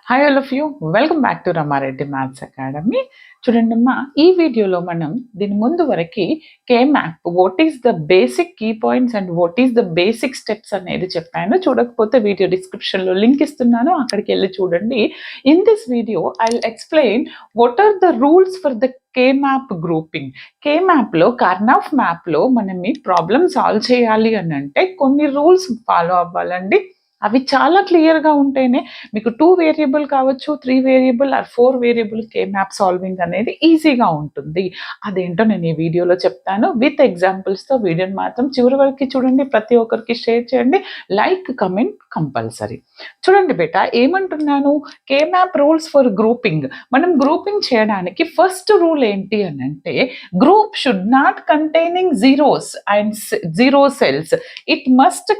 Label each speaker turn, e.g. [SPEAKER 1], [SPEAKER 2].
[SPEAKER 1] Hi all of you welcome back to Ramareddy maths academy. చూడండమ్మా, ఈ వీడియోలో మనం దీని ముందు వరకు K map what is the basic key points and what is the basic steps అనేది చెప్పాను. చూడకపోతే వీడియో డిస్క్రిప్షన్లో లింక్ ఇస్తున్నాను, అక్కడికి వెళ్ళి చూడండి. In this video I will explain what are the rules for the K map grouping. K మ్యాప్లో Karnaugh మ్యాప్లో మనం ఈ ప్రాబ్లమ్ సాల్వ్ చేయాలి అని అంటే కొన్ని రూల్స్ ఫాలో అవ్వాలండి. అవి చాలా క్లియర్గా ఉంటేనే మీకు 2 వేరియబుల్ కావచ్చు, 3 variable or 4 variable K map solving అనేది ఈజీగా ఉంటుంది. అదేంటో నేను ఈ వీడియోలో చెప్తాను విత్ ఎగ్జాంపుల్స్తో. వీడియోని మాత్రం చివరి వరకు చూడండి, ప్రతి ఒక్కరికి షేర్ చేయండి, లైక్ కమెంట్ కంపల్సరీ. చూడండి బేటా, ఏమంటున్నాను, K map rules for grouping. మనం గ్రూపింగ్ చేయడానికి ఫస్ట్ రూల్ ఏంటి అని అంటే, group should not containing zeros and zero cells. It must